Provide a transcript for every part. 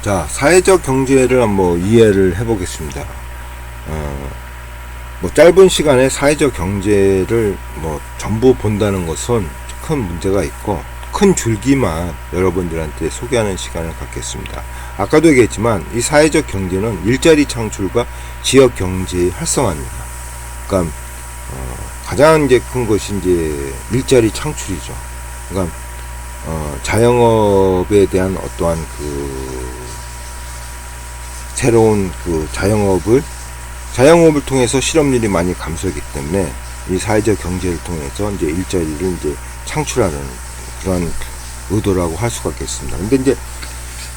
자, 사회적 경제를 한번 이해를 해보겠습니다. 뭐 짧은 시간에 사회적 경제를 뭐 전부 본다는 것은 큰 문제가 있고, 큰 줄기만 여러분들한테 소개하는 시간을 갖겠습니다. 아까도 얘기했지만 이 사회적 경제는 일자리 창출과 지역 경제의 활성화입니다. 그러니까 가장 이제 큰 것이 이제 일자리 창출이죠. 그러니까 자영업에 대한 어떠한 새로운 자영업을 통해서 실업률이 많이 감소하기 때문에 이 사회적 경제를 통해서 이제 일자리를 이제 창출하는 그런 의도라고 할 수가 있겠습니다. 근데 이제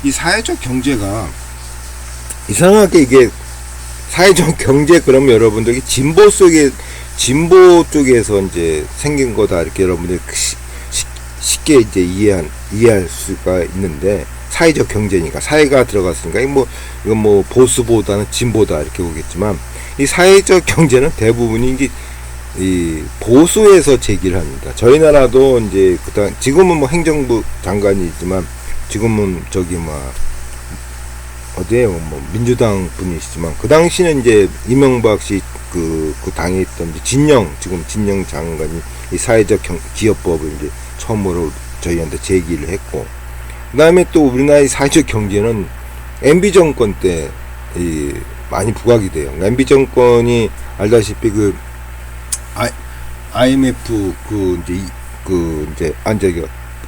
이 사회적 경제가 이상하게 이게 사회적 경제 그러면 여러분들이 진보 쪽에서 이제 생긴 거다 이렇게 여러분들이 쉽게 이제 이해할 수가 있는데, 사회적 경제니까 사회가 들어갔으니까 이건 뭐 보수보다는 진보다 이렇게 보겠지만, 이 사회적 경제는 대부분이 이제 이 보수에서 제기를 합니다. 저희 나라도 이제 지금은 뭐 행정부 장관이지만, 지금은 어디에요? 뭐 민주당 분이시지만, 그 당시는 이제 이명박 씨 그 당에 있던 지금 진영 장관이 이 사회적 기업법을 이제 처음으로 저희한테 제기를 했고, 그 다음에 또 우리나라의 사회적 경제는 MB 정권 때 많이 부각이 돼요. MB 정권이 알다시피 IMF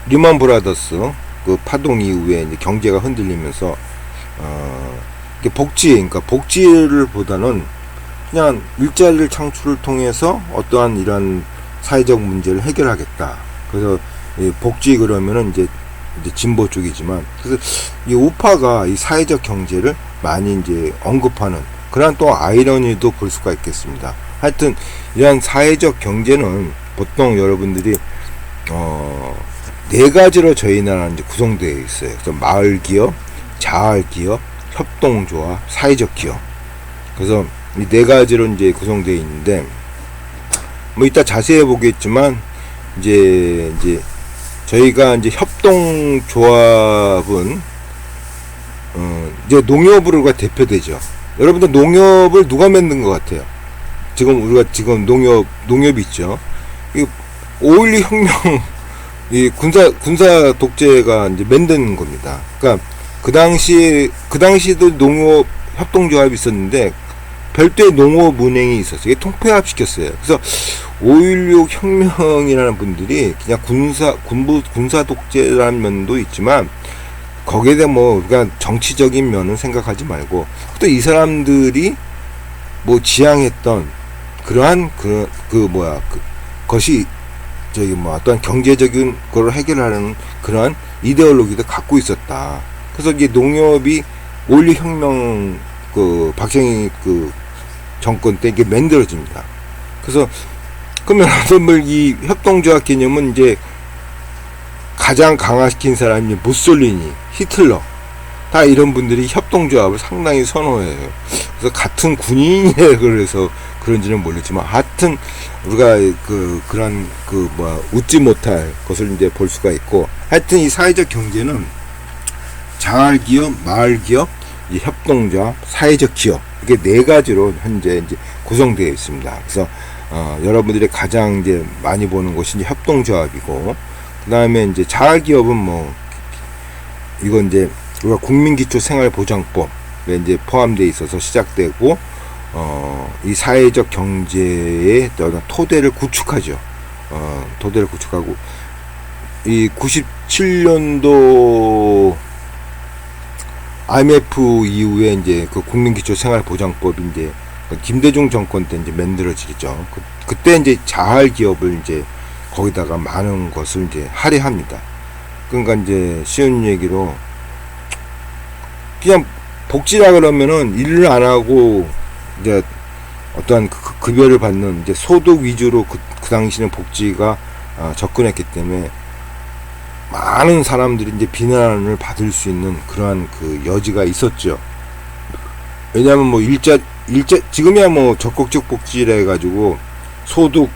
리먼 브라더스 파동 이후에 이제 경제가 흔들리면서 그러니까 복지를 보다는 그냥 일자리를 창출을 통해서 어떠한 이런 사회적 문제를 해결하겠다. 그래서 복지 그러면은 이제 진보 쪽이지만, 그래서 이 우파가 이 사회적 경제를 많이 이제 언급하는 그런 또 아이러니도 볼 수가 있겠습니다. 하여튼 이러한 사회적 경제는 보통 여러분들이 네 가지로 저희 나라는 이제 구성되어 있어요. 그래서 마을 기업, 자활 기업, 협동조합, 사회적 기업. 그래서 이 네 가지로 이제 구성되어 있는데, 뭐 이따 자세히 보겠지만, 이제 저희가 이제 협동조합은 이제 농협으로가 대표되죠. 여러분들 농협을 누가 만든 것 같아요? 우리가 농협이 있죠. 이 5.16 혁명, 이 군사 독재가 이제 만든 겁니다. 그러니까 그 당시도 농협 협동조합이 있었는데 별도의 농업은행이 있었어요. 이게 통폐합 시켰어요. 그래서 5.16 혁명이라는 분들이 그냥 군사 독재라는 면도 있지만, 거기에 대한 우리가 정치적인 면은 생각하지 말고, 또 이 사람들이 지향했던 그러한 것이 어떤 경제적인 걸 해결하는 그러한 이데올로기도 갖고 있었다. 그래서 이게 농협이 5.16 혁명 박정희 정권 때 이게 만들어집니다. 그래서 그러면 이 협동조합 개념은 이제 가장 강화시킨 사람이 무솔리니, 히틀러, 다 이런 분들이 협동조합을 상당히 선호해요. 그래서 같은 군인이라 그래서 그런지는 모르지만, 하여튼 우리가 웃지 못할 것을 이제 볼 수가 있고, 하여튼 이 사회적 경제는 자활기업, 마을기업, 이 협동조합, 사회적 기업, 이게 네 가지로 현재 이제 구성되어 있습니다. 그래서 여러분들이 가장 이제 많이 보는 것이 이제 협동조합이고, 그 다음에 이제 자활기업은 이건 이제 우리가 국민기초생활보장법에 이제 포함되어 있어서 시작되고, 이 사회적 경제의 토대를 구축하죠. 토대를 구축하고, 이 97년도 IMF 이후에 이제 국민기초생활보장법이 이제 김대중 정권 때 이제 만들어지겠죠. 그때 이제 자활기업을 이제 거기다가 많은 것을 이제 할애합니다. 그러니까 이제 쉬운 얘기로 그냥 복지라 그러면은 일을 안 하고 이제 어떠한 급여를 받는 이제 소득 위주로 그 당시는 복지가 접근했기 때문에 많은 사람들이 이제 비난을 받을 수 있는 그러한 여지가 있었죠. 왜냐하면 지금이야 적극적 복지라 해가지고 소득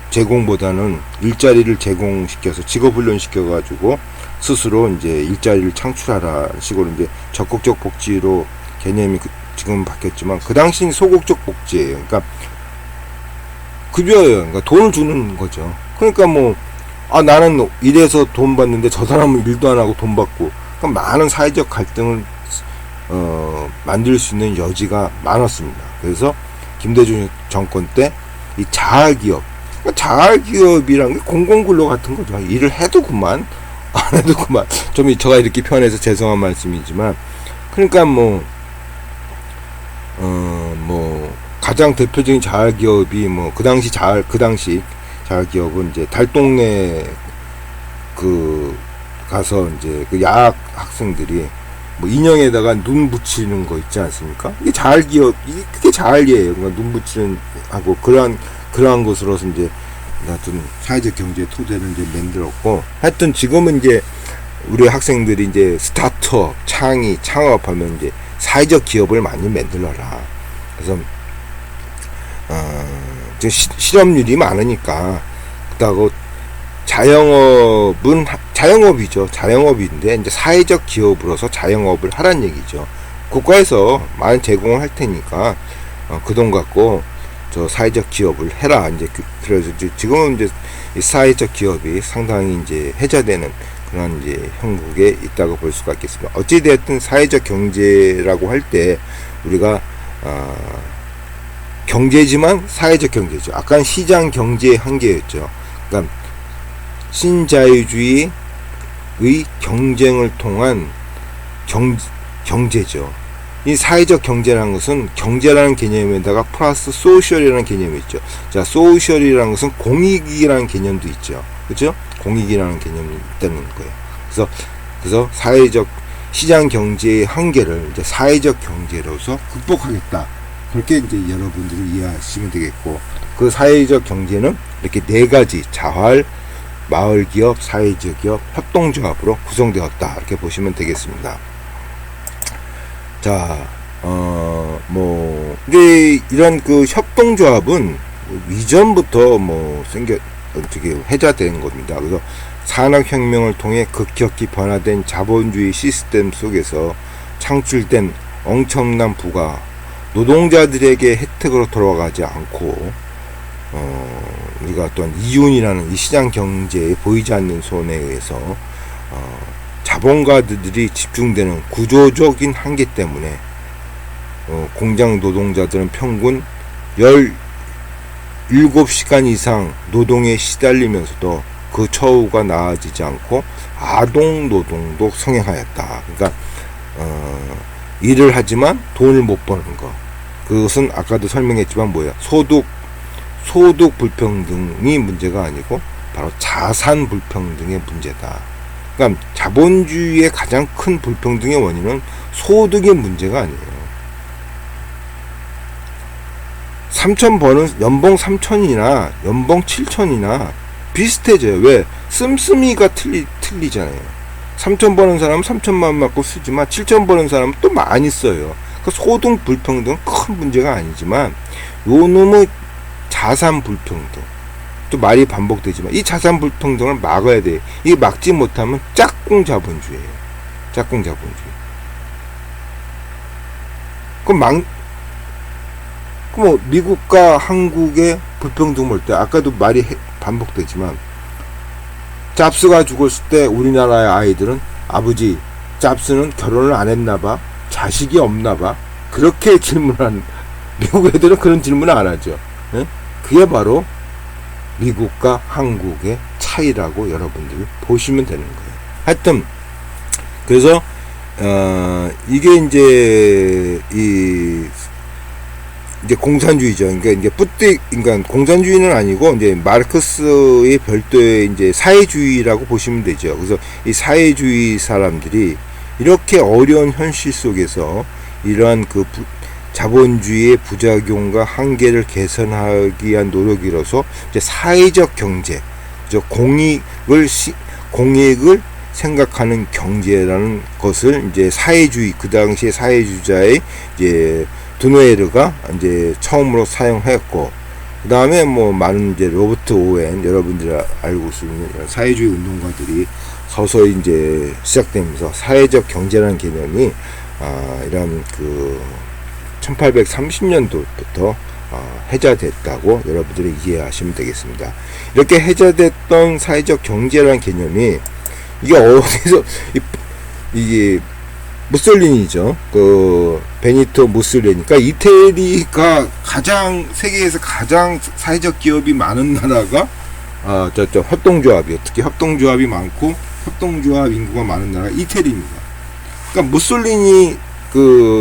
제공보다는 일자리를 제공시켜서 직업훈련 시켜가지고 스스로 이제 일자리를 창출하라 식으로 이제 적극적 복지로 개념이 지금 바뀌었지만 그 당시는 소극적 복지예요. 그러니까 급여예요. 그러니까 돈을 주는 거죠. 그러니까 뭐 나는 일해서 돈 받는데 저 사람은 일도 안 하고 돈 받고, 그러니까 많은 사회적 갈등을 만들 수 있는 여지가 많았습니다. 그래서 김대중 정권 때 이 자활기업, 그러니까 자활기업이란 게 공공근로 같은 거죠. 일을 해도 그만, 안 해도 그만. 좀 제가 이렇게 표현해서 죄송한 말씀이지만, 그러니까 가장 대표적인 자활기업이 그 당시 자활기업은 이제 달동네 가서 이제 그 야학 학생들이 인형에다가 눈 붙이는 거 있지 않습니까? 이게 자활기업, 그게 자활이에요. 그러니까 눈 붙이는 하고 그러한 것으로서 이제 하여튼 사회적 경제 토대를 이제 만들었고, 하여튼 지금은 이제 우리 학생들이 이제 스타트업, 창업하면 이제 사회적 기업을 많이 만들어라. 그래서 실업률이 많으니까, 그렇다고 자영업이죠. 자영업인데 이제 사회적 기업으로서 자영업을 하란 얘기죠. 국가에서 많이 제공을 할 테니까 그 돈 갖고 저 사회적 기업을 해라. 이제 그래서 지금은 이제 이 사회적 기업이 상당히 이제 해자되는 그런 이제 형국에 있다고 볼 수가 있겠습니다. 어찌 됐든 사회적 경제라고 할 때 우리가 경제지만 사회적 경제죠. 아까 시장 경제의 한계였죠. 그러니까 신자유주의의 경쟁을 통한 경제죠. 이 사회적 경제라는 것은 경제라는 개념에다가 플러스 소셜이라는 개념이 있죠. 자, 소셜이라는 것은 공익이라는 개념도 있죠. 그렇죠? 공익이라는 개념이 있다는 거예요. 그래서 사회적 시장 경제의 한계를 이제 사회적 경제로서 극복하겠다. 그렇게 이제 여러분들이 이해하시면 되겠고, 그 사회적 경제는 이렇게 네 가지 자활, 마을기업, 사회적 기업, 협동조합으로 구성되었다. 이렇게 보시면 되겠습니다. 자, 이제 이런 그 협동조합은 이전부터 어떻게 해자된 겁니다. 그래서 산업혁명을 통해 급격히 변화된 자본주의 시스템 속에서 창출된 엄청난 부가 노동자들에게 혜택으로 돌아가지 않고, 우리가 또한 이윤이라는 이 시장 경제에 보이지 않는 손에 의해서 자본가들이 집중되는 구조적인 한계 때문에 공장 노동자들은 평균 17시간 이상 노동에 시달리면서도 그 처우가 나아지지 않고 아동 노동도 성행하였다. 그러니까 일을 하지만 돈을 못 버는 거. 그것은 아까도 설명했지만 소득 불평등이 문제가 아니고 바로 자산 불평등의 문제다. 그러니까 자본주의의 가장 큰 불평등의 원인은 소득의 문제가 아니에요. 연봉 3천이나 연봉 7천이나 비슷해져요. 왜? 씀씀이가 틀리잖아요. 3천 버는 사람은 3천만 받고 쓰지만 7천 버는 사람은 또 많이 써요. 그러니까 소득 불평등은 큰 문제가 아니지만 요 놈의 자산 불평등, 또 말이 반복되지만 이 자산 불평등을 막아야 돼. 이게 막지 못하면 짝꿍 자본주의예요. 짝꿍 자본주의. 그럼 미국과 한국의 불평등 볼 때 아까도 말이 반복되지만 잡스가 죽었을 때 우리나라의 아이들은 아버지 잡스는 결혼을 안 했나봐, 자식이 없나봐, 그렇게 질문한, 미국 애들은 그런 질문을 안 하죠. 네? 그게 바로 미국과 한국의 차이라고 여러분들이 보시면 되는 거예요. 하여튼 그래서 이게 이제 공산주의죠. 그러니까 그러니까 공산주의는 아니고 이제 마르크스의 별도의 이제 사회주의라고 보시면 되죠. 그래서 이 사회주의 사람들이 이렇게 어려운 현실 속에서 이러한 자본주의의 부작용과 한계를 개선하기 위한 노력이라서 이제 사회적 경제, 공익을 생각하는 경제라는 것을 이제 그 당시에 사회주의자의 이제 드노에르가 이제 처음으로 사용했고, 그 다음에 많은 이제 로버트 오웬, 여러분들이 알고 있는 사회주의 운동가들이 서서히 이제 시작되면서 사회적 경제라는 개념이 이런 1830년도부터 해제됐다고 여러분들이 이해하시면 되겠습니다. 이렇게 해제됐던 사회적 경제라는 개념이 이게 어디서 이게 무솔리니죠. 베니토 무솔리니. 그러니까 이태리가 세계에서 가장 사회적 기업이 많은 나라가 협동조합이요. 특히 협동조합이 많고 협동조합 인구가 많은 나라가 이태리입니다. 그러니까 무솔리니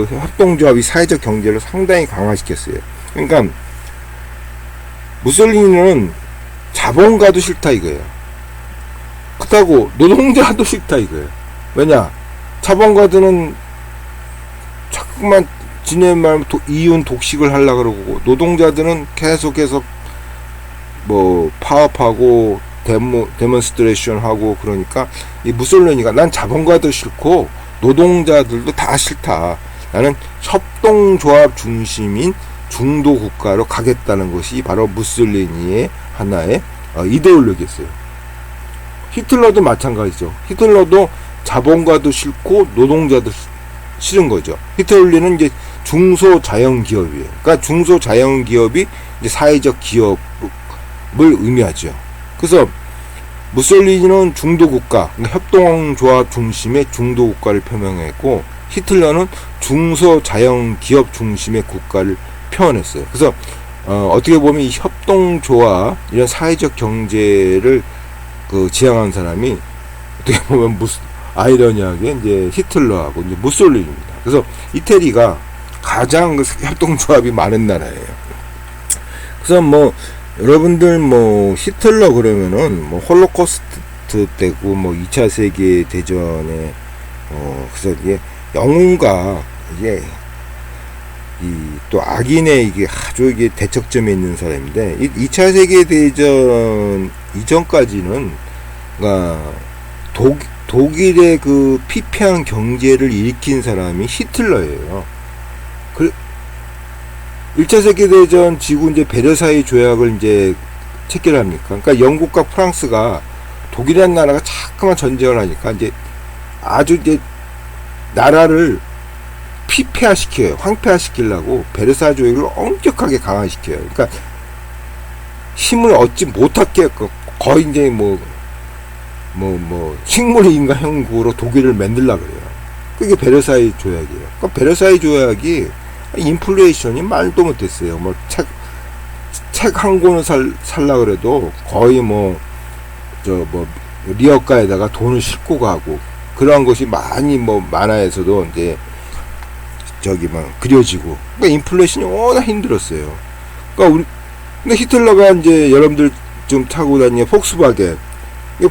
협동조합이 사회적 경제를 상당히 강화시켰어요. 그러니까 무솔리니는 자본가도 싫다 이거예요. 그렇다고 노동자도 싫다 이거예요. 왜냐? 자본가들은 자꾸만 지네 말 이윤 독식을 하려고 그러고, 노동자들은 계속해서 파업하고 데몬스트레이션 하고, 그러니까 이 무솔리니가 난 자본가도 싫고 노동자들도 다 싫다. 나는 협동조합 중심인 중도 국가로 가겠다는 것이 바로 무솔리니의 하나의 이데올로기였어요. 히틀러도 마찬가지죠. 히틀러도 자본가도 싫고 노동자도 싫은 거죠. 히틀러는 이제 중소자영기업이에요. 그러니까 중소자영기업이 이제 사회적 기업을 의미하죠. 그래서 무솔리니는 중도국가, 그러니까 협동조합 중심의 중도국가를 표명했고, 히틀러는 중소자영기업 중심의 국가를 표현했어요. 그래서 어떻게 보면 이 협동조합, 이런 사회적 경제를 지향한 사람이 어떻게 보면 아이러니하게 이제 히틀러하고 이제 무솔리니입니다. 그래서 이태리가 가장 협동조합이 많은 나라예요. 그래서 여러분들 히틀러 그러면은 홀로코스트 때고 2차 세계 대전에 그래서 이게 영웅과 이게 또 악인의 이게 아주 이게 대척점에 있는 사람인데, 2차 세계 대전 이전까지는 독일의 피폐한 경제를 일으킨 사람이 히틀러예요. 1차 세계대전 지구 이제 베르사유 조약을 이제 체결합니까? 그러니까 영국과 프랑스가 독일이라는 나라가 자꾸만 전쟁을 하니까 이제 아주 이제 나라를 피폐화시켜요. 황폐화시키려고 베르사유 조약을 엄격하게 강화시켜요. 그러니까 힘을 얻지 못하게 거의 이제 식물인간 형국으로 독일을 만들려고 그래요. 그게 베르사유 조약이에요. 그러니까 베르사유 조약이 인플레이션이 말도 못했어요. 책 한 권을 살라 그래도 거의 리어가에다가 돈을 싣고 가고, 그러한 것이 많이 만화에서도 이제 그려지고, 그러니까 인플레이션이 워낙 힘들었어요. 그러니까 근데 히틀러가 이제 여러분들 좀 타고 다니는 폭스바겐,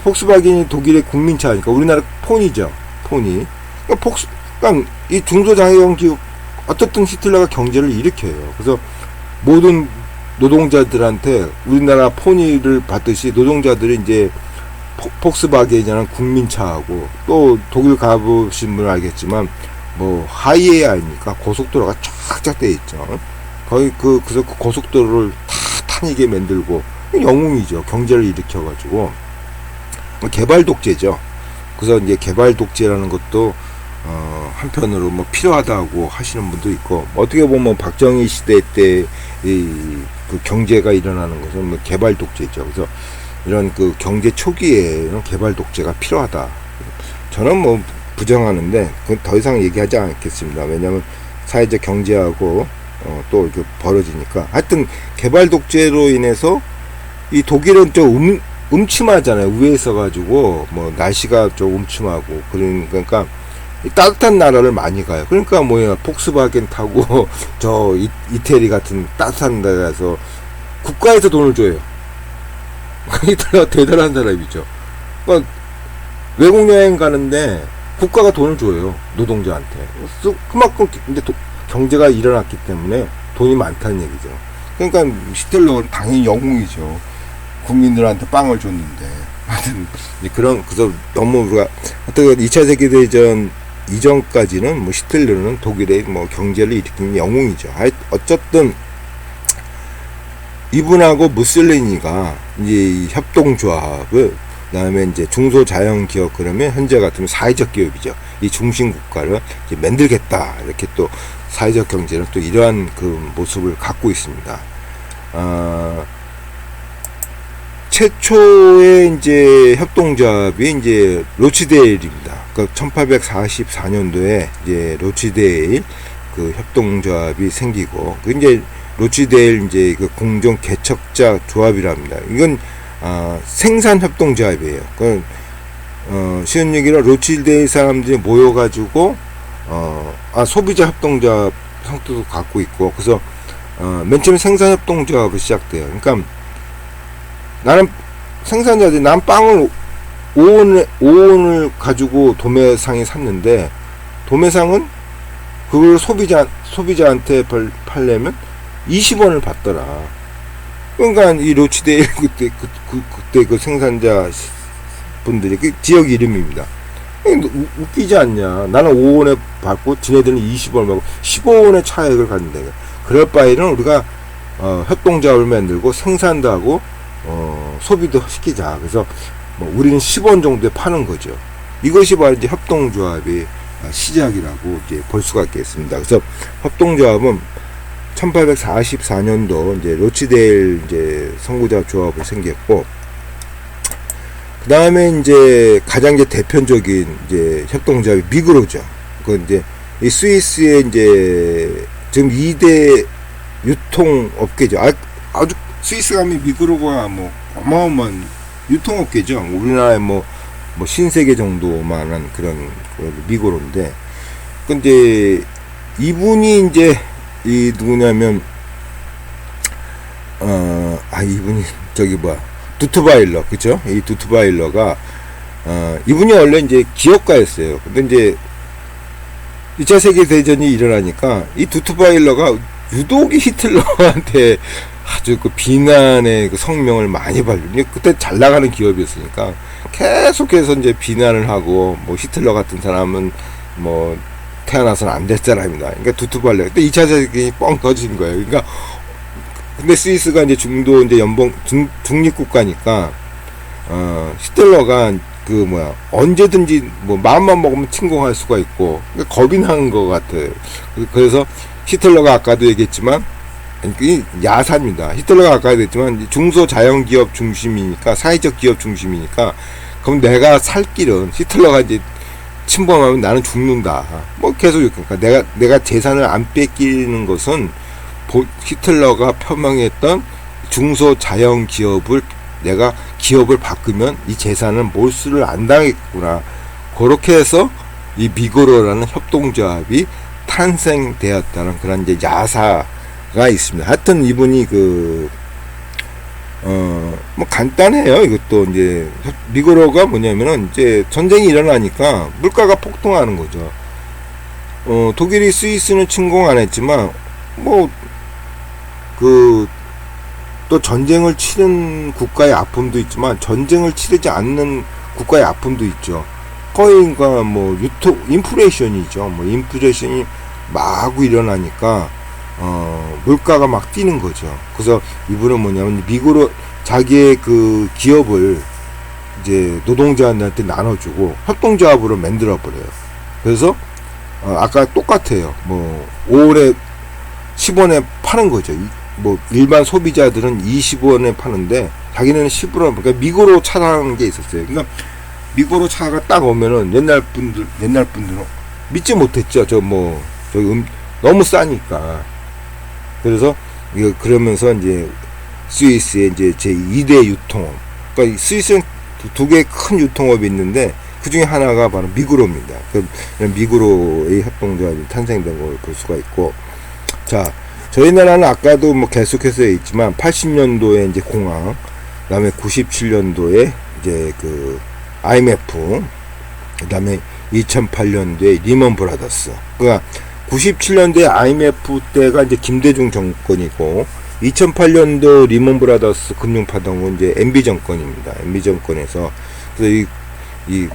폭스바겐이 독일의 국민차니까 우리나라 폰이죠. 폰이. 그러니까 이 중소자영기업, 어쨌든 히틀러가 경제를 일으켜요. 그래서 모든 노동자들한테 우리나라 포니를 받듯이 노동자들이 이제 폭스바겐이라는 국민차하고, 또 독일 가보신 분은 알겠지만 하이웨이 아닙니까? 고속도로가 쫙쫙 돼 있죠. 거의 그래서 그 고속도로를 타니게 만들고, 영웅이죠. 경제를 일으켜가지고 개발 독재죠. 그래서 이제 개발 독재라는 것도 한편으로 필요하다고 하시는 분도 있고, 어떻게 보면 박정희 시대 때 그 경제가 일어나는 것은 개발 독재죠. 그래서 이런 경제 초기에 이런 개발 독재가 필요하다. 저는 부정하는데 그건 더 이상 얘기하지 않겠습니다. 왜냐하면 사회적 경제하고 또 이렇게 벌어지니까. 하여튼 개발 독재로 인해서 이 독일은 좀 음침하잖아요. 위에 있어가지고 날씨가 좀 음침하고, 그러니까 따뜻한 나라를 많이 가요. 그러니까 폭스바겐 타고 이태리 같은 따뜻한 데 가서 국가에서 돈을 줘요. 대단한 사람이죠. 그러니까 외국 여행 가는데 국가가 돈을 줘요. 노동자한테. 그만큼 이제 경제가 일어났기 때문에 돈이 많다는 얘기죠. 그러니까 히틀러는 당연히 영웅이죠. 국민들한테 빵을 줬는데. 그래서 너무 우리가, 어떻게 2차 세계대전 이전까지는 히틀러는 독일의 경제를 일으키는 영웅이죠. 어쨌든 이분하고 무솔리니가 이제 이 협동조합을 그다음에 이제 중소자연기업, 그러면 현재 같으면 사회적 기업이죠. 이 중심 국가를 이제 만들겠다, 이렇게 또 사회적 경제는 또 이러한 그 모습을 갖고 있습니다. 최초의 이제 협동조합이 이제 로치데일입니다. 그러니까 1844년도에 이제 로치데일 그 협동조합이 생기고, 그 이제 로치데일 이제 그 공정 개척자 조합이랍니다. 이건 생산 협동조합이에요. 그 쉬운 얘기로 로치데일 사람들이 모여가지고 소비자 협동조합 형태도 갖고 있고, 그래서 맨 처음에 생산 협동조합이 시작돼요. 그러니까 나는 생산자들이, 난 빵을 5원을 가지고 도매상에 샀는데, 도매상은 그걸 소비자한테 팔려면 20원을 받더라. 그러니까 이 로치데일 그때 그 생산자 분들이 그 지역 이름입니다. 웃기지 않냐? 나는 5원에 받고 지네들은 20원을 받고 15원의 차액을 갖는다. 그럴 바에는 우리가 협동조합을 만들고 생산도 하고 소비도 시키자. 그래서 뭐 우리는 10원 정도에 파는 거죠. 이것이 바로 이제 협동조합의 시작이라고 이제 볼 수가 있겠습니다. 그래서 협동조합은 1844년도 이제 로치데일 이제 선구자 조합이 생겼고, 그 다음에 이제 가장 이제 대표적인 이제 협동조합이 미그로죠. 그 이제 이 스위스의 이제 지금 2대 유통업계죠. 아주 스위스 가면 미그로가 뭐 어마어마한 유통업계죠. 우리나라의 뭐 신세계 정도만한 그런 미그로인데, 근데 이분이 이제 이 누구냐면 이분이 두트바일러, 그죠? 이 두트바일러가 이분이 원래 이제 기업가였어요. 근데 이제 2차 세계대전이 일어나니까 이 두트바일러가 유독이 히틀러한테 아주 그 비난의 그 성명을 많이 발휘. 그때 잘 나가는 기업이었으니까 계속해서 이제 비난을 하고, 뭐 히틀러 같은 사람은 뭐 태어나서는 안 될 사람이다. 그러니까 두트바일러 그때 2차 세계대전이 뻥 터진 거예요. 그러니까 근데 스위스가 이제 중도 이제 중립국가니까 히틀러가 언제든지 뭐 마음만 먹으면 침공할 수가 있고, 그러니까 겁이 나는 것 같아요. 그래서 히틀러가 아까도 얘기했지만, 이 야사입니다. 히틀러가 아까 얘기했지만 중소자연기업 중심이니까, 사회적 기업 중심이니까, 그럼 내가 살 길은, 히틀러가 이제 침범하면 나는 죽는다. 뭐 계속, 그러니까 내가 재산을 안 뺏기는 것은 히틀러가 표명했던 중소자연기업을, 내가 기업을 바꾸면 이 재산은 몰수를 안 당했구나. 그렇게 해서 이 미그로라는 협동조합이 탄생되었다는 그런 이제 야사가 있습니다. 하여튼 이분이 뭐 간단해요. 이것도 이제 미그로가 뭐냐면은 이제 전쟁이 일어나니까 물가가 폭등하는 거죠. 독일이 스위스는 침공 안 했지만 또 전쟁을 치른 국가의 아픔도 있지만 전쟁을 치르지 않는 국가의 아픔도 있죠. 거의가 인플레이션이죠. 인플레이션이 마구 일어나니까 물가가 막 뛰는 거죠. 그래서 이분은 뭐냐면 미국으로 자기의 그 기업을 이제 노동자한테 나눠주고 협동조합으로 만들어 버려요. 그래서 아까 똑같아요. 5원에 10원에 파는 거죠. 일반 소비자들은 20원에 파는데 자기는 10원. 그러니까 미고로 차라는 게 있었어요. 그러니까 미고로 차가 딱 오면은 옛날 분들은 믿지 못했죠. 너무 싸니까. 그래서 그러면서 이제 스위스의 이제 제 2대 유통업. 그러니까 스위스는 두 개 큰 유통업이 있는데 그 중에 하나가 바로 미그로입니다. 미그로의 협동조합이 탄생된 걸 볼 수가 있고, 자, 저희 나라는 아까도 계속해서 있지만 80년도에 이제 공황, 그다음에 97년도에 이제 그 IMF, 그다음에 2008년도에 리먼 브라더스. 그러니까 97년도에 IMF 때가 이제 김대중 정권이고, 2008년도 리먼 브라더스 금융파동은 이제 MB 정권입니다. MB 정권에서 그래서 이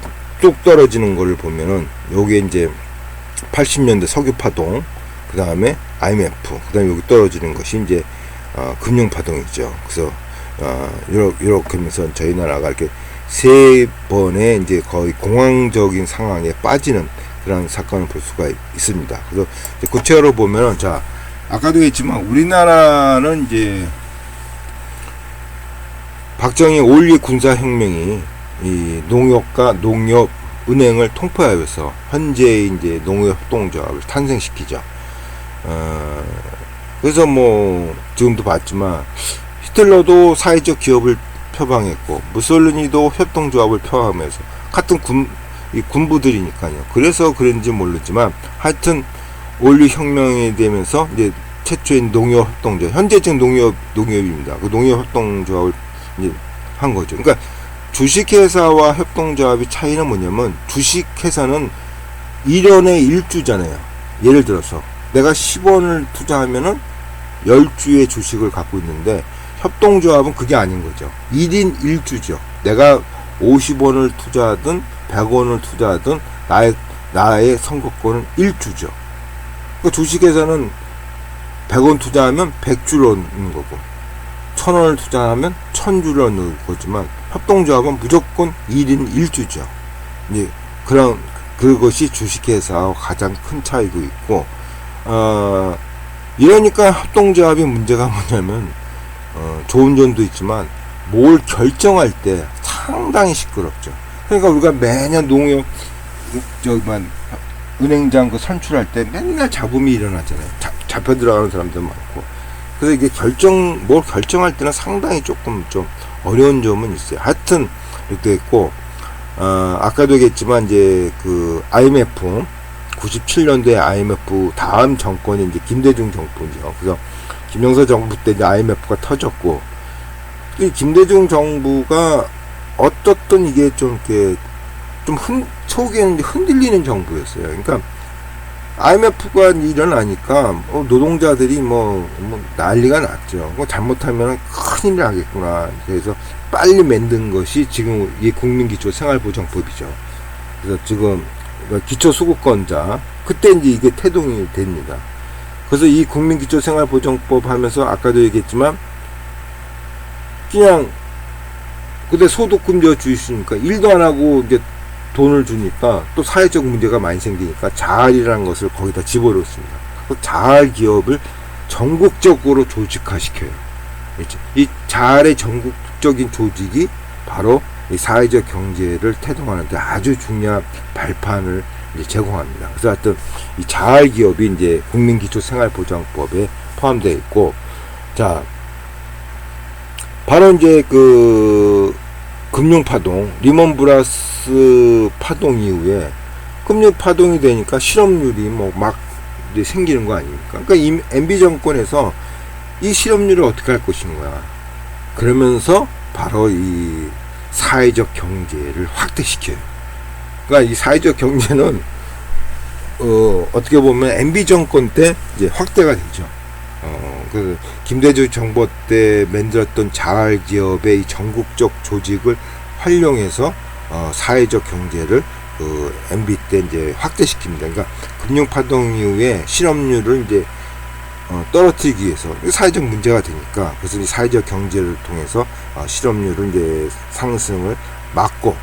뚝 떨어지는 거를 보면은 요게 이제 80년대 석유파동, 그 다음에 IMF, 그 다음에 여기 떨어지는 것이 이제 금융파동이죠. 그래서 이렇게 하면서 저희 나라가 이렇게 3번의 이제 거의 공황적인 상황에 빠지는 그런 사건을 볼 수가 있습니다. 그래서 구체적으로 보면은, 자, 아까도 했지만 우리나라는 이제 박정희 5.12 군사혁명이 이 농협과 농협 은행을 통폐합해서 현재 이제 농협협동조합을 탄생시키죠. 그래서 뭐 지금도 봤지만 히틀러도 사회적 기업을 표방했고 무솔리니도 협동조합을 표방하면서 같은 군부들이니까요. 그래서 그런지 모르지만 하여튼 5.16 혁명이 되면서 이제 최초인 농협협동조합, 현재 지금 농협입니다. 그 농협협동조합을 이제 한 거죠. 그러니까 주식회사와 협동조합의 차이는 뭐냐면, 주식회사는 1년에 1주잖아요. 예를 들어서 내가 10원을 투자하면은 10주의 주식을 갖고 있는데, 협동조합은 그게 아닌 거죠. 1인 1주죠. 내가 50원을 투자하든 100원을 투자하든 나의 선거권은 1주죠. 그 주식회사는 100원 투자하면 100주를 얻는 거고, 1000원을 투자하면 1000주를 얻는 거지만, 협동조합은 무조건 1인 1주죠. 이제 그것이 주식회사와 가장 큰 차이고 있고, 이러니까 협동조합의 문제가 뭐냐면, 좋은 점도 있지만 뭘 결정할 때 상당히 시끄럽죠. 그러니까 우리가 매년 농협 은행장 그 선출할 때 맨날 잡음이 일어나잖아요. 잡혀 들어가는 사람들 많고. 그래서 이게 뭘 결정할 때는 상당히 조금 좀 어려운 점은 있어요. 하여튼 이렇게 했고, 아까도 얘기했지만 이제 그 IMF 97년도에 IMF 다음 정권이 이제 김대중 정부죠. 그래서 김영삼 정부 때 이제 IMF가 터졌고, 이 김대중 정부가 어떻든 이게 좀 이렇게 초기에는 흔들리는 정부였어요. 그러니까 IMF가 일어나니까 노동자들이 뭐 난리가 났죠. 잘못하면 큰일 나겠구나. 그래서 빨리 만든 것이 지금 이 국민기초생활보장법이죠. 그래서 지금 기초수급권자, 그때 이제 이게 태동이 됩니다. 그래서 이 국민기초생활보장법 하면서 아까도 얘기했지만, 그냥 그때 소득금 주시니까 일도 안 하고 이제 돈을 주니까 또 사회적 문제가 많이 생기니까 자활이라는 것을 거기다 집어넣습니다. 자활 기업을 전국적으로 조직화시켜요. 이 자활의 전국적인 조직이 바로 이 사회적 경제를 태동하는데 아주 중요한 발판을 이제 제공합니다. 그래서 하여튼 이 자활 기업이 이제 국민기초생활보장법에 포함되어 있고, 자, 바로 이제 그 금융파동, 리먼브라스 파동 이후에 금융파동이 되니까 실업률이 막 이제 생기는 거 아닙니까? 그러니까 이 MB 정권에서 이 실업률을 어떻게 할 것인가. 그러면서 바로 이 사회적 경제를 확대시켜요. 그러니까 이 사회적 경제는 어떻게 보면 MB 정권 때 이제 확대가 되죠. 그 김대중 정부 때 만들었던 자활기업의 이 전국적 조직을 활용해서 사회적 경제를 그 MB 때 이제 확대시킵니다. 그러니까 금융파동 이후에 실업률을 이제 떨어뜨리기 위해서 사회적 문제가 되니까, 그래서 이 사회적 경제를 통해서 실업률을 이제 상승을 막고,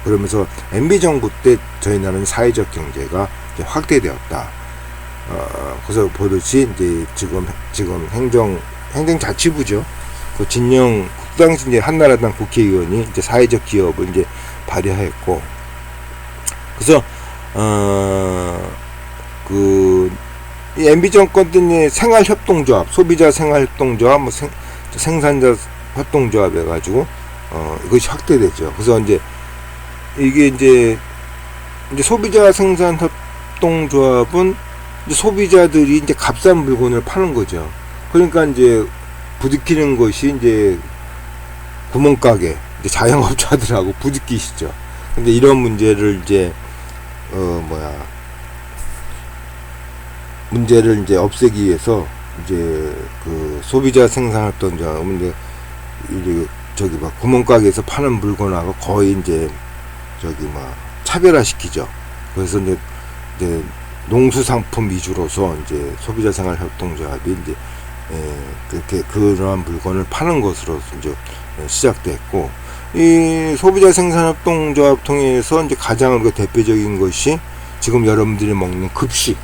그러면서 MB 정부 때 저희 나라는 사회적 경제가 이제 확대되었다. 그래서 보듯이 이제 지금 행정자치부죠. 그 진영 그 당시 이제 한나라당 국회의원이 이제 사회적 기업을 이제 발의했고, 그래서 이 MB 정권 때 이제 생활협동조합, 소비자 생활협동조합, 생산자 협동조합 해가지고 이것이 확대되죠. 그래서 이제 이게 이제 소비자 생산협동조합은 이제 소비자들이 이제 값싼 물건을 파는 거죠. 그러니까 이제 부딪히는 것이 이제 구멍가게, 이제 자영업자들하고 부딪히시죠. 근데 이런 문제를 이제 문제를 이제 없애기 위해서 이제 그 소비자 생산협동조합은 이제 구멍가게에서 파는 물건하고 거의 이제 차별화시키죠. 그래서 이제 농수상품 위주로서 이제 소비자생활협동조합이 이제 그렇게 그러한 물건을 파는 것으로 이제 시작됐고, 이 소비자 생산협동조합 통해서 이제 가장 우리가 대표적인 것이 지금 여러분들이 먹는 급식.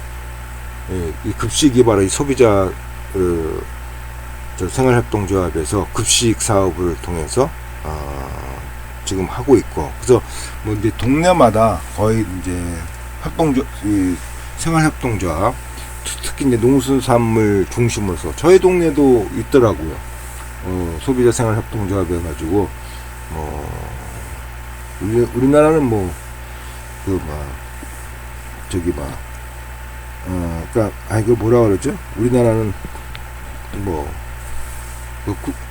예, 이 급식이 바로 이 소비자 생활협동조합에서 급식 사업을 통해서 지금 하고 있고, 그래서 뭐 이제 동네마다 거의 이제 생활협동조합, 특히 이제 농수산물 중심으로서 저희 동네도 있더라고요. 소비자 생활협동조합 해가지고 우리나라는 그 뭐라 그러죠? 우리나라는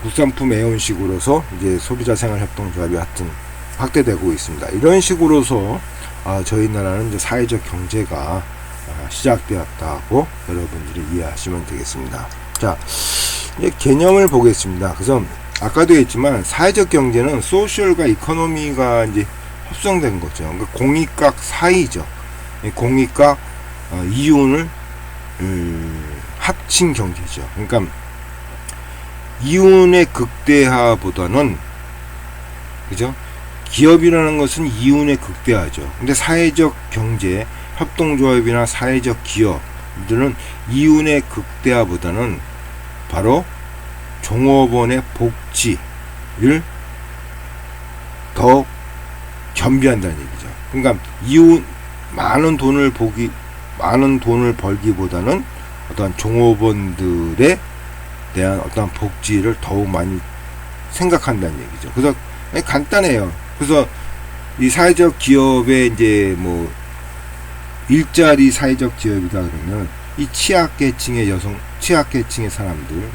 국산품 애원식으로서 이제 소비자 생활협동조합이 하여튼 확대되고 있습니다. 이런 식으로서 저희 나라는 이제 사회적 경제가 시작되었다고 여러분들이 이해하시면 되겠습니다. 자, 이제 개념을 보겠습니다. 그래서 아까도 했지만 사회적 경제는 소셜과 이코노미가 이제 합성된 거죠. 그러니까 공익각 사이죠. 공익과 이윤을 합친 경제죠. 그러니까 이윤의 극대화보다는, 그죠? 기업이라는 것은 이윤의 극대화죠. 근데 사회적 경제, 협동조합이나 사회적 기업들은 이윤의 극대화보다는 바로 종업원의 복지를 더 겸비한다는 얘기죠. 그러니까 많은 돈을 벌기보다는 어떤 종업원들에 대한 어떤 복지를 더욱 많이 생각한다는 얘기죠. 그래서 간단해요. 그래서 이 사회적 기업의 이제 일자리 사회적 기업이다 그러면 이 취약계층의 사람들,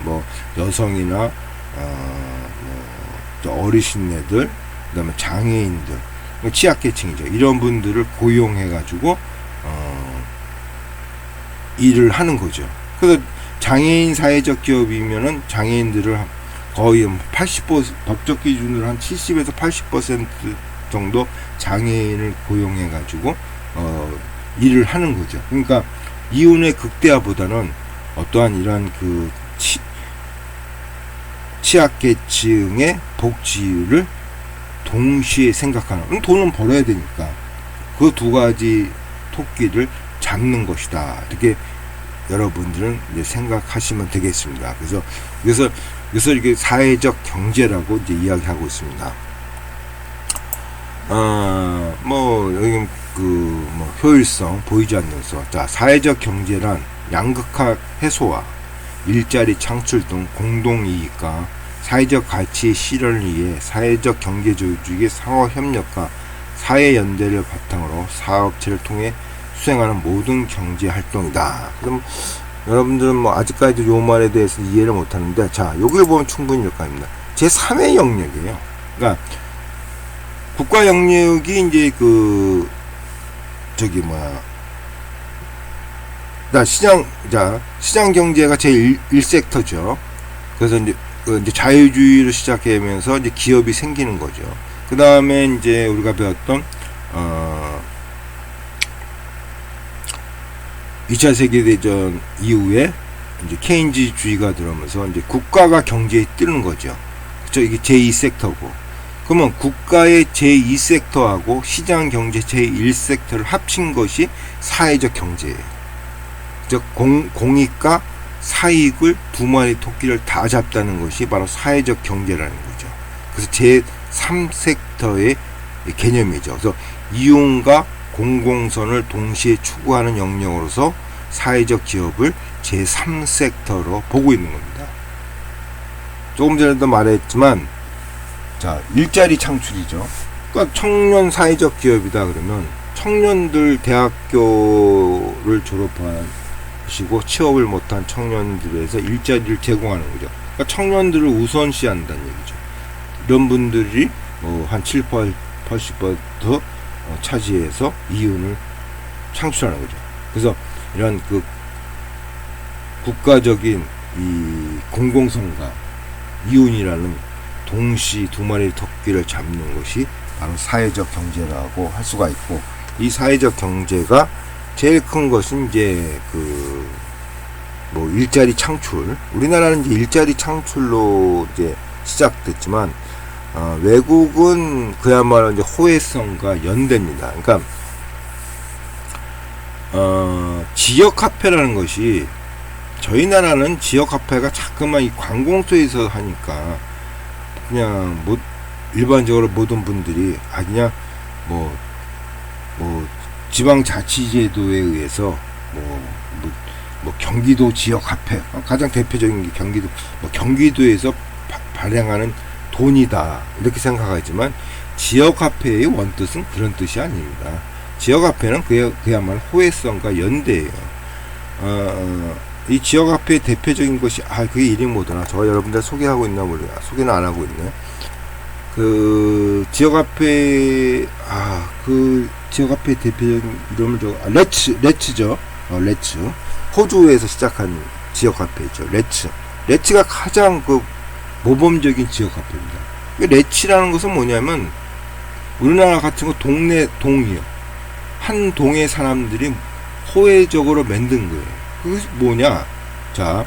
여성이나 어르신네들, 그다음에 장애인들, 취약계층이죠. 이런 분들을 고용해가지고 일을 하는 거죠. 그래서 장애인 사회적 기업이면은 장애인들을 거의 80% 법적 기준으로 한 70에서 80% 정도 장애인을 고용해가지고 일을 하는 거죠. 그러니까 이윤의 극대화보다는 어떠한 이러한 그 취약계층의 복지를 동시에 생각하는, 돈은 벌어야 되니까 그 두 가지 토끼를 잡는 것이다. 이렇게 여러분들은 이제 생각하시면 되겠습니다. 그래서 이게 사회적 경제라고 이제 이야기하고 있습니다. 여기 효율성 보이지 않는서. 자, 사회적 경제란 양극화 해소와 일자리 창출 등 공동이익과 사회적 가치의 실현을 위해 사회적 경제 조직의 상호 협력과 사회 연대를 바탕으로 사업체를 통해 수행하는 모든 경제 활동이다. 그럼 여러분들은 아직까지 요 말에 대해서 이해를 못하는데, 자, 여기를 보면 충분히 이렇게 합니다. 제3의 영역이에요. 그러니까 국가 영역이 이제 시장 경제가 제1섹터죠. 그래서 이제 자유주의로 시작하면서 이제 기업이 생기는 거죠. 그 다음에 이제 우리가 배웠던 2차 세계대전 이후에 이제 케인즈주의가 들어오면서 이제 국가가 경제에 뜨는 거죠. 그렇죠? 이게 제2섹터고. 그러면 국가의 제2섹터하고 시장 경제 제1섹터를 합친 것이 사회적 경제예요. 즉 공익과 사익을 두 마리 토끼를 다 잡다는 것이 바로 사회적 경제라는 거죠. 그래서 제3섹터의 개념이죠. 그래서 이윤과 공공선을 동시에 추구하는 영역으로서 사회적 기업을 제3섹터로 보고 있는 겁니다. 조금 전에도 말했지만, 자, 일자리 창출이죠. 그러니까 청년 사회적 기업이다 그러면 청년들 대학교를 졸업하시고 취업을 못한 청년들에서 일자리를 제공하는 거죠. 그러니까 청년들을 우선시한다는 얘기죠. 이런 분들이 한 7, 80% 차지해서 이윤을 창출하는 거죠. 그래서 이런 국가적인 이 공공성과 이윤이라는 동시 두 마리 토끼를 잡는 것이 바로 사회적 경제라고 할 수가 있고, 이 사회적 경제가 제일 큰 것은 이제 일자리 창출. 우리나라는 이제 일자리 창출로 이제 시작됐지만, 외국은 그야말로 이제 호혜성과 연대입니다. 그러니까 지역화폐라는 것이, 저희 나라는 지역화폐가 자꾸만 이 관공서에서 하니까 그냥 일반적으로 모든 분들이 그냥 뭐 지방자치제도에 의해서 경기도 지역화폐, 가장 대표적인 게 경기도에서 발행하는 돈이다, 이렇게 생각하지만 지역화폐의 원뜻은 그런 뜻이 아닙니다. 지역화폐는 그야말로 호혜성과 연대예요. 이 지역화폐의 대표적인 것이, 그게 이름이 뭐더라? 저 여러분들 소개하고 있나 몰라요. 소개는 안 하고 있네. 그 지역화폐, 그 지역화폐의 대표적인 이름을 레츠죠. 레츠. 호주에서 시작한 지역화폐죠. 레츠가 가장 그 모범적인 지역화폐입니다. 레츠라는 것은 뭐냐면, 우리나라 같은 거 동이요. 한 동의 사람들이 호혜적으로 만든 거예요. 그것이 뭐냐? 자,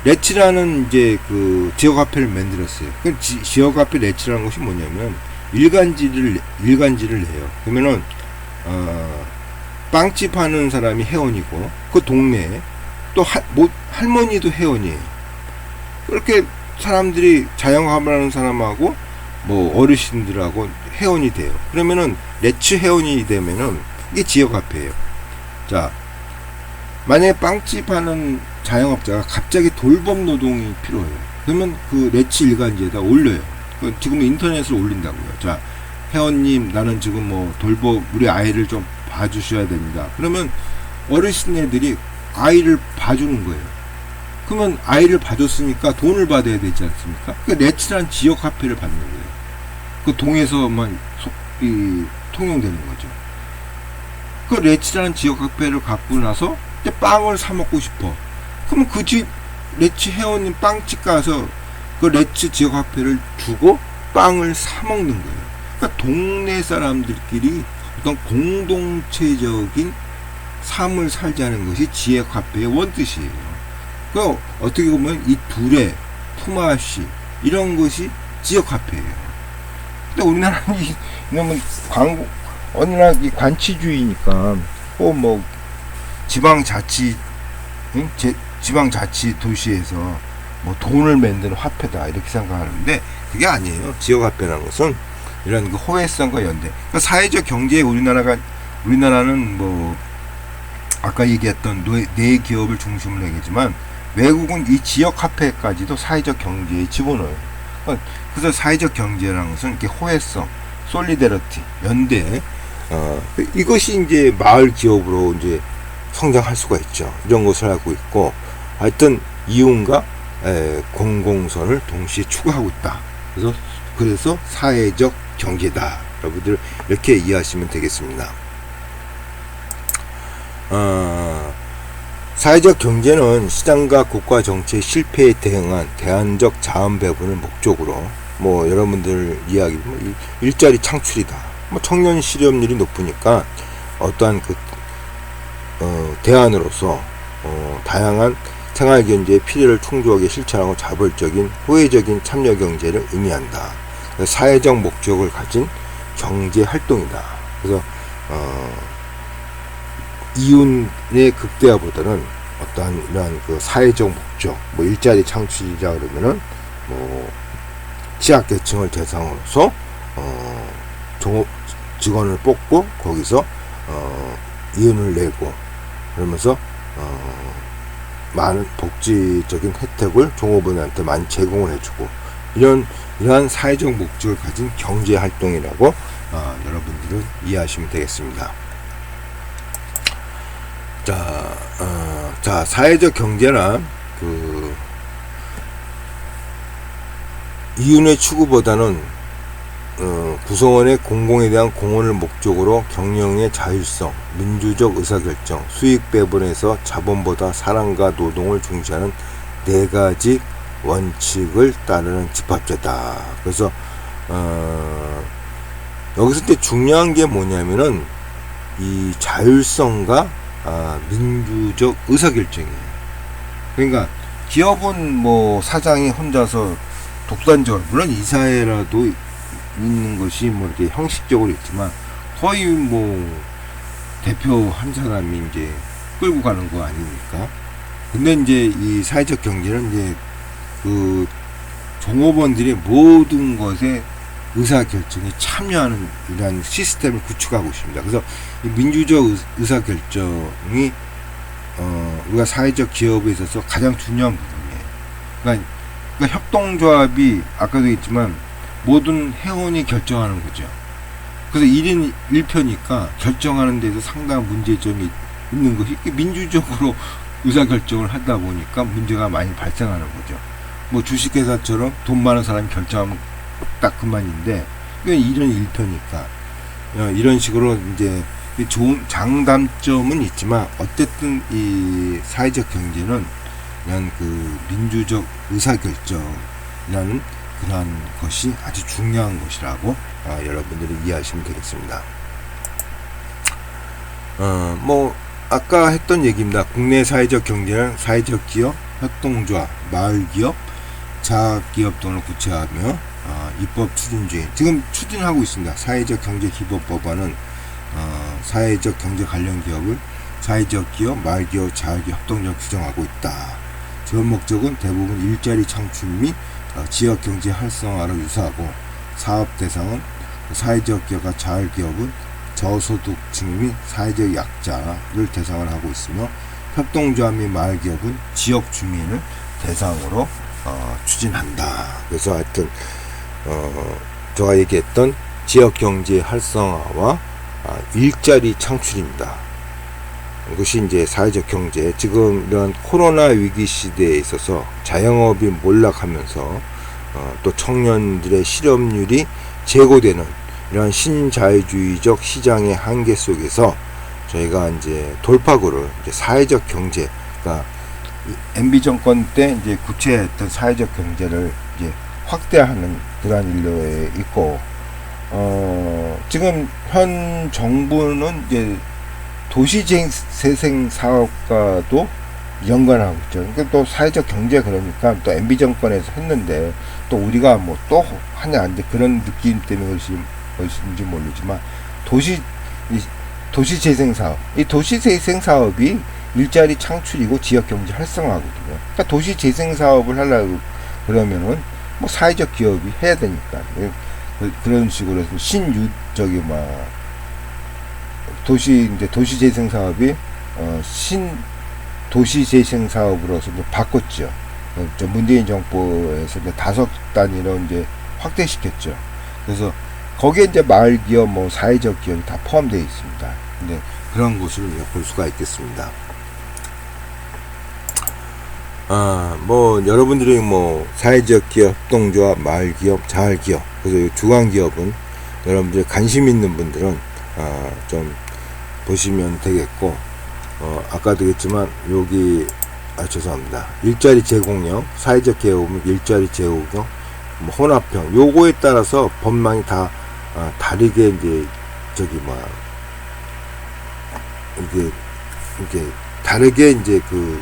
레츠라는 이제 그 지역화폐를 만들었어요. 그 지역화폐 레츠라는 것이 뭐냐면, 일간지를 내요. 그러면은 빵집 하는 사람이 회원이고, 그 동네에 또 할머니도 회원이에요. 그렇게 사람들이 자영업하는 사람하고 어르신들하고 회원이 돼요. 그러면은 레츠 회원이 되면은 이게 지역화폐예요. 자, 만약에 빵집 하는 자영업자가 갑자기 돌봄 노동이 필요해요. 그러면 그 레츠 일간지에다 올려요. 지금 인터넷으로 올린다고요. 자, 회원님, 나는 지금 우리 아이를 좀 봐주셔야 됩니다. 그러면 어르신네들이 아이를 봐주는 거예요. 그러면 아이를 봐줬으니까 돈을 받아야 되지 않습니까? 그러니까 레츠란 지역화폐를 받는 거예요. 그 동에서만 통용되는 거죠. 그 레츠라는 지역화폐를 갖고 나서 이제 빵을 사 먹고 싶어. 그러면 그 집 레츠 회원님 빵집 가서 그 레츠 지역화폐를 주고 빵을 사 먹는 거예요. 그러니까 동네 사람들끼리 어떤 공동체적인 삶을 살자는 것이 지역화폐의 원뜻이에요. 그 어떻게 보면 이 둘의 품앗이, 이런 것이 지역화폐예요. 근데 우리나라는 이놈은 어느나 이 관치주의니까 지방자치 도시에서 돈을 만드는 화폐다, 이렇게 생각하는데 그게 아니에요. 지역화폐라는 것은 이런 그 호혜성과 연대. 그러니까 사회적 경제에 우리나라는 아까 얘기했던 네 기업을 중심으로 얘기했지만, 외국은 이 지역화폐까지도 사회적 경제에 집어넣어요. 그래서 사회적 경제라는 것은 이렇게 호혜성, 솔리데러티, 연대, 이것이 이제 마을 기업으로 이제 성장할 수가 있죠. 이런 것을 하고 있고, 하여튼 이윤과 공공선을 동시에 추구하고 있다. 그래서 사회적 경제다. 여러분들 이렇게 이해하시면 되겠습니다. 사회적 경제는 시장과 국가 정치의 실패에 대응한 대안적 자원 배분을 목적으로, 여러분들 이야기, 일자리 창출이다. 청년 실업률이 높으니까 어떠한 대안으로서 다양한 생활 경제의 필요를 충족하게 실천하고 자발적인 호혜적인 참여 경제를 의미한다. 사회적 목적을 가진 경제 활동이다. 그래서 이윤의 극대화보다는 어떠한 이러한 그 사회적 목적, 일자리 창출이자 그러면은 취약계층을 대상으로서 종업 직원을 뽑고 거기서 이윤을 내고, 그러면서 많은 복지적인 혜택을 종업원한테 많이 제공을 해주고, 이러한 사회적 목적을 가진 경제 활동이라고 여러분들은 이해하시면 되겠습니다. 자, 사회적 경제는 이윤의 추구보다는 구성원의 공공에 대한 공헌을 목적으로 경영의 자율성, 민주적 의사결정, 수익 배분에서 자본보다 사랑과 노동을 중시하는 네 가지 원칙을 따르는 집합제다. 그래서 여기서 이제 중요한 게 뭐냐면은 이 자율성과 민주적 의사결정이에요. 그러니까 기업은 사장이 혼자서 독단적으로, 물론 이사회라도 있는 것이 뭐 이렇게 형식적으로 있지만 거의 뭐 대표 한 사람이 이제 끌고 가는 거 아닙니까? 근데 이제 이 사회적 경제는 이제 그 종업원들이 모든 것에 의사결정에 참여하는 이런 시스템을 구축하고 있습니다. 그래서 이 민주적 의사결정이 우리가 사회적 기업에 있어서 가장 중요한 부분이에요. 그러니까 협동조합이 아까도 했지만 모든 회원이 결정하는 거죠. 그래서 1인 1표니까 결정하는 데서 상당한 문제점이 있는 것이 민주적으로 의사결정을 하다 보니까 문제가 많이 발생하는 거죠. 뭐 주식회사처럼 돈 많은 사람이 결정하면 딱 그만인데 이건 1인 1표니까 이런 식으로 이제 좋은 장단점은 있지만 어쨌든 이 사회적 경제는 그냥 그 민주적 의사결정이라는 그러한 것이 아주 중요한 것이라고 여러분들이 이해하시면 되겠습니다. 뭐 아까 했던 얘기입니다. 국내 사회적 경제는 사회적 기업, 협동조합, 마을기업, 자기업 등을 구체화하며 입법 추진 중에 지금 추진하고 있습니다. 사회적 경제 기법법안은 사회적 경제 관련 기업을 사회적 기업, 마을기업, 자기업, 협동조합 규정하고 있다. 지원 목적은 대부분 일자리 창출 및 지역 경제 활성화를 유사하고 사업 대상은 사회적 기업과 자활기업은 저소득층 및 사회적 약자를 대상을 하고 있으며 협동조합 및 마을기업은 지역 주민을 대상으로 추진한다. 그래서 하여튼 제가 얘기했던 지역 경제 활성화와 일자리 창출입니다. 이것이 이제 사회적 경제, 지금 이런 코로나 위기 시대에 있어서 자영업이 몰락하면서 또 청년들의 실업률이 제고되는 이런 신자유주의적 시장의 한계 속에서 저희가 이제 돌파구를 이제 사회적 경제, 그러니까 MB 정권 때 이제 구체했던 사회적 경제를 이제 확대하는 그러한 일로에 있고, 지금 현 정부는 이제 도시재생 사업과도 연관하고 있죠. 그러니까 또 사회적 경제, 그러니까 또 MB 정권에서 했는데 또 우리가 뭐 또 하냐, 이제 그런 느낌 때문에 것인지 모르지만 도시재생 사업, 이 도시재생 사업이 일자리 창출이고 지역 경제 활성화거든요. 그러니까 도시재생 사업을 하려고 그러면은 뭐 사회적 기업이 해야 되니까 그런 식으로 해서 도시재생 사업이 도시재생 사업으로서 이제 바꿨죠. 문재인 정부에서 이제 5단위로 이제 확대시켰죠. 그래서 거기에 이제 마을 기업, 뭐 사회적 기업이 다 포함되어 있습니다. 근데 그런 것을 볼 수가 있겠습니다. 뭐 여러분들이 뭐 사회적 기업, 협동조합, 마을 기업, 자활 기업, 그래서 주간 기업은 여러분들 관심 있는 분들은 좀 보시면 되겠고, 아까도 했지만 여기 죄송합니다. 일자리 제공형, 사회적 기업은 일자리 제공형, 뭐 혼합형, 요거에 따라서 법망이 다 다르게 이제 이게 다르게 이제 그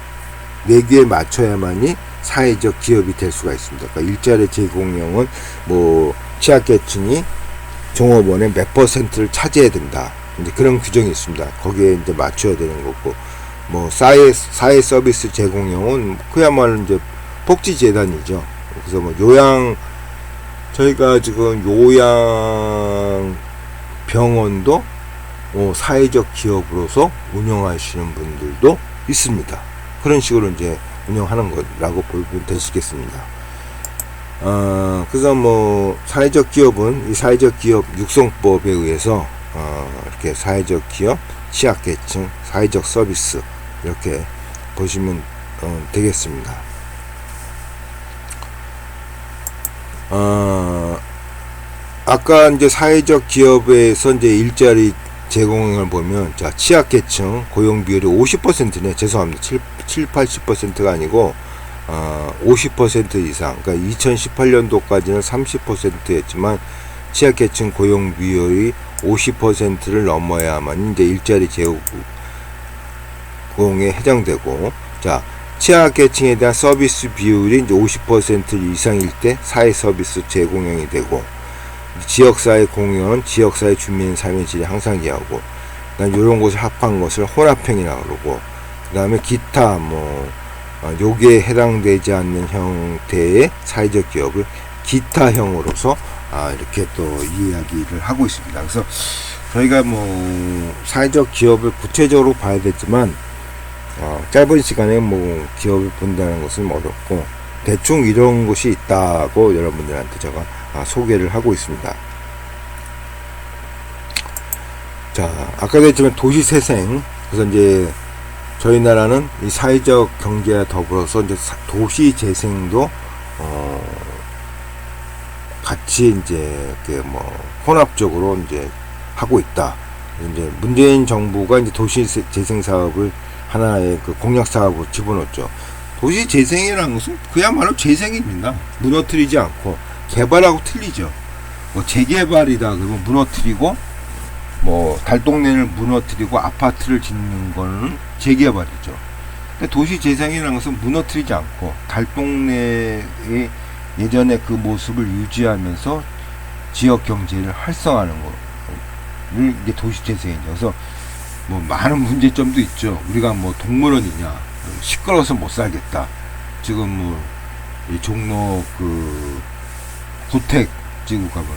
내규에 맞춰야만이 사회적 기업이 될 수가 있습니다. 그러니까 일자리 제공형은 뭐 취약계층이 종업원의 몇 %를 차지해야 된다. 이제 그런 규정이 있습니다. 거기에 이제 맞춰야 되는 거고, 뭐 사회 서비스 제공형은 그야말로 이제 복지재단이죠. 그래서 뭐 저희가 지금 요양병원도 사회적 기업으로서 운영하시는 분들도 있습니다. 그런 식으로 이제 운영하는 거라고 보면 되시겠습니다. 그래서 뭐 사회적 기업은 이 사회적 기업 육성법에 의해서 이렇게 사회적 기업, 취약계층, 사회적 서비스 이렇게 보시면 되겠습니다. 아까 이제 사회적 기업에서 이제 일자리 제공을 보면, 자, 취약계층 고용 비율이 50%네. 죄송합니다. 80%가 아니고 50% 이상. 그러니까 2018년도까지는 30%였지만 취약계층 고용 비율이 50%를 넘어야만 이제 일자리 제공에 해당되고, 자, 취약계층에 대한 서비스 비율이 이제 50% 이상일 때 사회 서비스 제공형이 되고, 지역사회 공연, 지역사회 주민 삶의 질이 향상하고, 이런 것을 합한 것을 혼합형이라고 그러고, 그 다음에 기타 요기에 해당되지 않는 형태의 사회적 기업을 기타형으로서 이렇게 또 이야기를 하고 있습니다. 그래서 저희가 사회적 기업을 구체적으로 봐야 되지만 짧은 시간에 기업을 본다는 것은 어렵고, 대충 이런 것이 있다고 여러분들한테 제가 소개를 하고 있습니다. 자, 아까도 했지만 도시재생, 그래서 이제 저희 나라는 이 사회적 경제와 더불어서 이제 도시재생도 같이 이제 이렇게 혼합적으로 이제 하고 있다. 이제 문재인 정부가 이제 도시재생 사업을 하나의 그 공약 사업으로 집어넣었죠. 도시재생이라는 것은 그야말로 재생입니다. 무너뜨리지 않고. 개발하고 틀리죠. 재개발이다 그러면 무너뜨리고, 달동네를 무너뜨리고 아파트를 짓는 거는 재개발이죠. 근데 도시재생이라는 것은 무너뜨리지 않고 달동네의 예전의 그 모습을 유지하면서 지역 경제를 활성화하는 거를 이게 도시재생이죠. 그래서 많은 문제점도 있죠. 우리가 동물원이냐, 시끄러워서 못 살겠다. 지금 이 종로 구택 지구 가면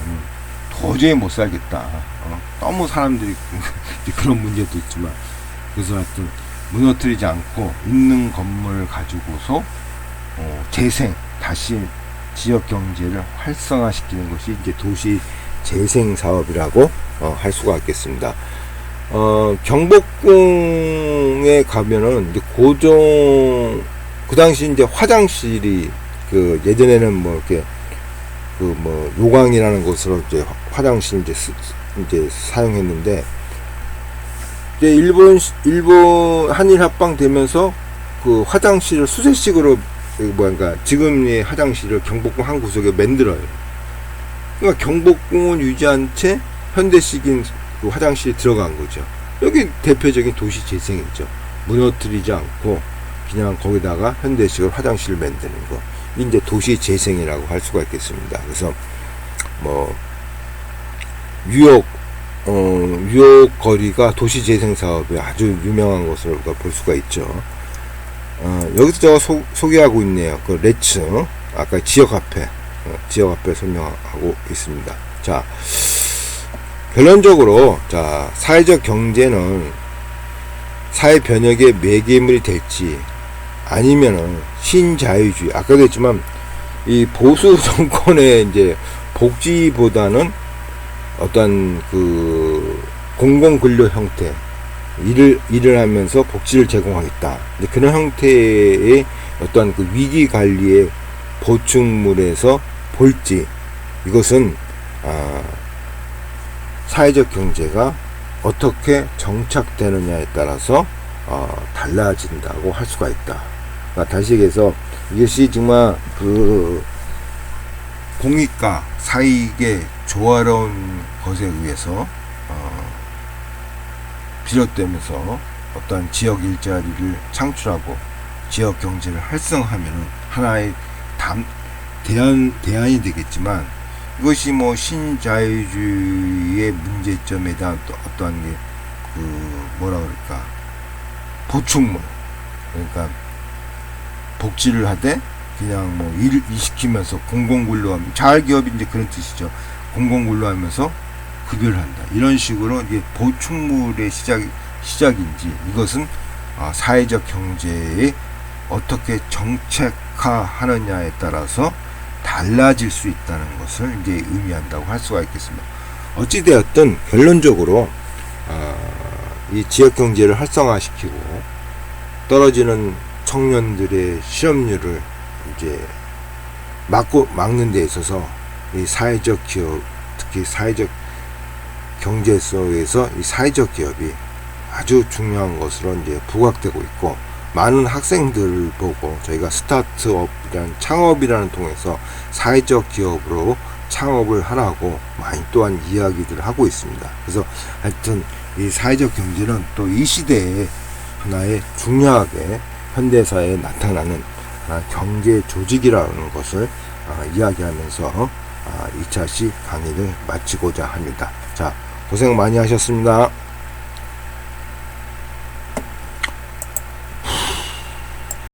도저히 못 살겠다. 너무 사람들이 그런 문제도 있지만, 그래서 하여튼 무너뜨리지 않고 있는 건물을 가지고서 재생, 다시 지역 경제를 활성화시키는 것이 이제 도시 재생 사업이라고 할 수가 있겠습니다. 경복궁에 가면은 이제 고정, 그 당시 이제 화장실이 예전에는 이렇게 요강이라는 것으로 이제 화장실 이제 사용했는데, 이제 일본 한일 합방 되면서 그 화장실을 수세식으로 지금의 화장실을 경복궁 한 구석에 만들어요. 그러니까 경복궁은 유지한 채 현대식인 그 화장실이 들어간 거죠. 여기 대표적인 도시 재생이죠. 무너뜨리지 않고 그냥 거기다가 현대식으로 화장실을 만드는 거. 이제 도시 재생이라고 할 수가 있겠습니다. 그래서 뉴욕 거리가 도시 재생 사업이 아주 유명한 것으로 볼 수가 있죠. 여기서 제가 소개하고 있네요. 그 레츠, 아까 지역 화폐 설명하고 있습니다. 자, 결론적으로 사회적 경제는 사회 변혁의 매개물이 될지 아니면은 신자유주의, 아까도 했지만 이 보수 정권의 이제 복지보다는 어떤 그 공공근로 형태, 일을 하면서 복지를 제공하겠다. 그런 형태의 어떤 그 위기 관리의 보충물에서 볼지, 이것은 사회적 경제가 어떻게 정착되느냐에 따라서 달라진다고 할 수가 있다. 그러니까 다시 얘기해서 이것이 정말 그 공익과 사익의 조화로운 것에 의해서 비롯되면서 어떤 지역 일자리를 창출하고 지역 경제를 활성화하면 하나의 대안이 되겠지만, 이것이 신자유주의의 문제점에 대한 또 어떠한 게 보충물, 그러니까 복지를 하되 그냥 일을 시키면서 공공근로하면, 자활기업이 이제 그런 뜻이죠. 공공근로하면서 급여를 한다. 이런 식으로 이게 보충물의 시작인지, 이것은 사회적 경제에 어떻게 정책화하느냐에 따라서 달라질 수 있다는 것을 이제 의미한다고 할 수가 있겠습니다. 어찌되었든 결론적으로 이 지역 경제를 활성화시키고 떨어지는 청년들의 실업률을 이제 막는 데 있어서 이 사회적 기업, 특히 사회적 경제 속에서 이 사회적 기업이 아주 중요한 것으로 이제 부각되고 있고, 많은 학생들을 보고 저희가 스타트업이라는 창업이라는 통해서 사회적 기업으로 창업을 하라고 많이 또한 이야기들을 하고 있습니다. 그래서 하여튼 이 사회적 경제는 또 이 시대에 하나의 중요하게 현대사에 나타나는 경제 조직이라는 것을 이야기하면서 2차시 강의를 마치고자 합니다. 자, 고생 많이 하셨습니다.